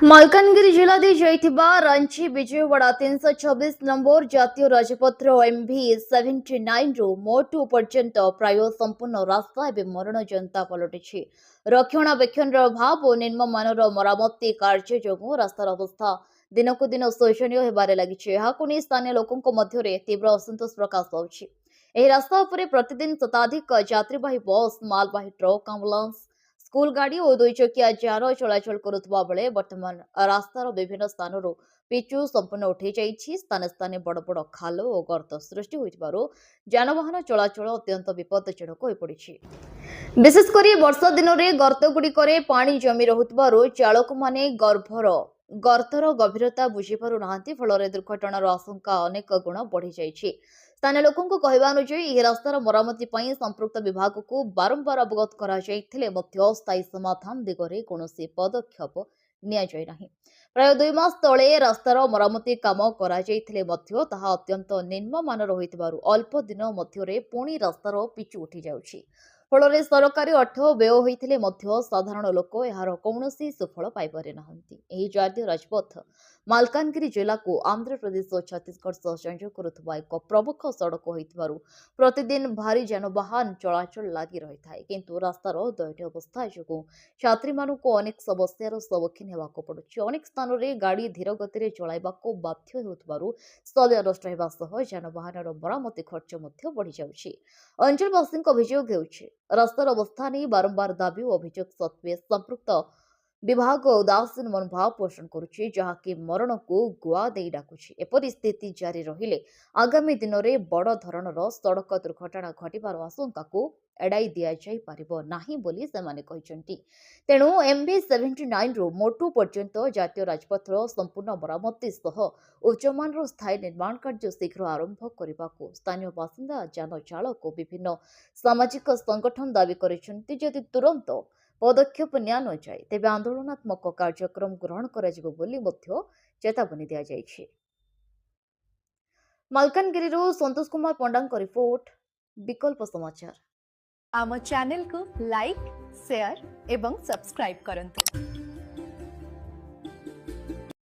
ମାଲକାନଗିରି ଜିଲ୍ଲା ଦେଇ ଯାଇଥିବା ରାଞ୍ଚି ବିଜୟୱାଡା 326 ନମ୍ବର ଜାତୀୟ ରାଜପଥର MV-79ରୁ ମୋଟୁ ପର୍ଯ୍ୟନ୍ତ ପ୍ରାୟ ସମ୍ପୂର୍ଣ୍ଣ ରାସ୍ତା ଏବେ ମରଣ ଜନ୍ତା ପଲଟିଛି। ରକ୍ଷଣାବେକ୍ଷଣର ଅଭାବ ଓ ନିମ୍ନମାନର ମରାମତି କାର୍ଯ୍ୟ ଯୋଗୁଁ ରାସ୍ତାର ଅବସ୍ଥା ଦିନକୁ ଦିନ ଶୋଚନୀୟ ହେବାରେ ଲାଗିଛି। ଏହାକୁ ନେଇ ସ୍ଥାନୀୟ ଲୋକଙ୍କ ମଧ୍ୟରେ ତୀବ୍ର ଅସନ୍ତୋଷ ପ୍ରକାଶ ପାଉଛି। ଏହି ରାସ୍ତା ଉପରେ ପ୍ରତିଦିନ ଶତାଧିକ ଯାତ୍ରୀବାହୀ ବସ୍, ମାଲବାହୀ ଟ୍ରକ୍, ଆମ୍ବୁଲାନ୍ସ, ସ୍କୁଲ ଗାଡ଼ି ଓ ଦୁଇଚକିଆ ଯାନ ଚଳାଚଳ କରୁଥିବା ବେଳେ ବର୍ତ୍ତମାନ ରାସ୍ତାର ବିଭିନ୍ନ ସ୍ଥାନରୁ ପିଚୁ ସମ୍ପୂର୍ଣ୍ଣ ଉଠିଯାଇଛି। ସ୍ଥାନେ ସ୍ଥାନେ ବଡ଼ ବଡ଼ ଖାଲ ଓ ଗର୍ତ୍ତ ସୃଷ୍ଟି ହୋଇଥିବାରୁ ଯାନବାହନ ଚଳାଚଳ ଅତ୍ୟନ୍ତ ବିପଦଜନକ ହୋଇପଡ଼ିଛି। ବିଶେଷ କରି ବର୍ଷା ଦିନରେ ଗର୍ତ୍ତଗୁଡ଼ିକରେ ପାଣି ଜମି ରହୁଥିବାରୁ ଚାଳକମାନେ ଗର୍ତ୍ତର ଗଭୀରତା ବୁଝିପାରୁନାହାନ୍ତି, ଫଳରେ ଦୁର୍ଘଟଣାର ଆଶଙ୍କା ଅନେକ ଗୁଣ ବଢ଼ିଯାଇଛି। ସ୍ଥାନୀୟ ଲୋକଙ୍କ କହିବା ଅନୁଯାୟୀ ଏହି ରାସ୍ତାର ମରାମତି ପାଇଁ ସମ୍ପୃକ୍ତ ବିଭାଗକୁ ବାରମ୍ବାର ଅବଗତ କରାଯାଇଥିଲେ ମଧ୍ୟ ସ୍ଥାୟୀ ସମାଧାନ ଦିଗରେ କୌଣସି ପଦକ୍ଷେପ ନିଆଯାଇ ନାହିଁ। ପ୍ରାୟ 2 ମାସ ତଳେ ରାସ୍ତାର ମରାମତି କାମ କରାଯାଇଥିଲେ ମଧ୍ୟ ତାହା ଅତ୍ୟନ୍ତ ନିମ୍ନମାନର ହୋଇଥିବାରୁ ଅଳ୍ପ ଦିନ ମଧ୍ୟରେ ପୁଣି ରାସ୍ତାର ପିଚୁ ଉଠିଯାଉଛି। ଫଳରେ ସରକାରୀ ଅର୍ଥ ବ୍ୟୟ ହୋଇଥିଲେ ମଧ୍ୟ ସାଧାରଣ ଲୋକ ଏହାର କୌଣସି ସୁଫଳ ପାଇପାରି ନାହାନ୍ତି। ଏହି ଜାତୀୟ ରାଜପଥ ମାଲକାନଗିରି ଜିଲ୍ଲାକୁ ଆନ୍ଧ୍ରପ୍ରଦେଶ ଓ ଛତିଶଗଡ଼ ସହ ସଂଯୋଗ କରୁଥିବା ଏକ ପ୍ରମୁଖ ସଡ଼କ ହୋଇଥିବାରୁ ପ୍ରତିଦିନ ଭାରୀ ଯାନବାହନ ଚଳାଚଳ ଲାଗି ରହିଥାଏ। କିନ୍ତୁ ରାସ୍ତାର ଦୟନୀୟ ଅବସ୍ଥା ଯୋଗୁଁ ଯାତ୍ରୀମାନଙ୍କୁ ଅନେକ ସମସ୍ୟାର ସମ୍ମୁଖୀନ ହେବାକୁ ପଡୁଛି। ଅନେକ ସ୍ଥାନରେ ଗାଡ଼ି ଧୀର ଗତିରେ ଚଳାଇବାକୁ ବାଧ୍ୟ ହେଉଥିବାରୁ ସମୟ ନଷ୍ଟ ହେବା ସହ ଯାନବାହନର ମରାମତି ଖର୍ଚ୍ଚ ମଧ୍ୟ ବଢ଼ିଯାଉଛି। ଅଞ୍ଚଳବାସୀଙ୍କ ଅଭିଯୋଗ ହେଉଛି, ରାସ୍ତାର ଅବସ୍ଥା ନେଇ ବାରମ୍ବାର ଦାବି ଓ ଅଭିଯୋଗ ସତ୍ତ୍ୱେ ସମ୍ପୃକ୍ତ ବିଭାଗ ଉଦାସୀନ ମନୋଭାବ ପୋଷଣ କରୁଛି, ଯାହାକି ମରଣକୁ ଗୁଆ ଦେଇ ଡାକୁଛି। ଏପରି ସ୍ଥିତି ଜାରି ରହିଲେ ଆଗାମୀ ଦିନରେ ବଡ଼ ଧରଣର ସଡ଼କ ଦୁର୍ଘଟଣା ଘଟିବାର ଆଶଙ୍କାକୁ ଏଡ଼ାଇ ଦିଆଯାଇପାରିବ ନାହିଁ ବୋଲି ସେମାନେ କହିଛନ୍ତି। ତେଣୁ MV-79ରୁ ମୋଟୁ ପର୍ଯ୍ୟନ୍ତ ଜାତୀୟ ରାଜପଥର ସମ୍ପୂର୍ଣ୍ଣ ମରାମତି ସହ ଉଚ୍ଚମାନର ସ୍ଥାୟୀ ନିର୍ମାଣ କାର୍ଯ୍ୟ ଶୀଘ୍ର ଆରମ୍ଭ କରିବାକୁ ସ୍ଥାନୀୟ ବାସିନ୍ଦା, ଯାନ ଚାଳକ ଓ ବିଭିନ୍ନ ସାମାଜିକ ସଂଗଠନ ଦାବି କରିଛନ୍ତି। ଯଦି ତୁରନ୍ତ ପଦକ୍ଷେପ ନିଆନଯାଏ ତେବେ ଆନ୍ଦୋଳନାତ୍ମକ କାର୍ଯ୍ୟକ୍ରମ ଗ୍ରହଣ କରାଯିବ ବୋଲି ମଧ୍ୟ ଚେତାବନୀ ଦିଆଯାଇଛି। ମାଲକାନଗିରିରୁ ସନ୍ତୋଷ କୁମାର ପଣ୍ଡାଙ୍କ ରିପୋର୍ଟ, ବିକଳ୍ପ ସମାଚାର। ଆମ ଚ୍ୟାନେଲକୁ ଲାଇକ୍, ସେୟାର ଏବଂ ସବସ୍କ୍ରାଇବ୍ କରନ୍ତୁ।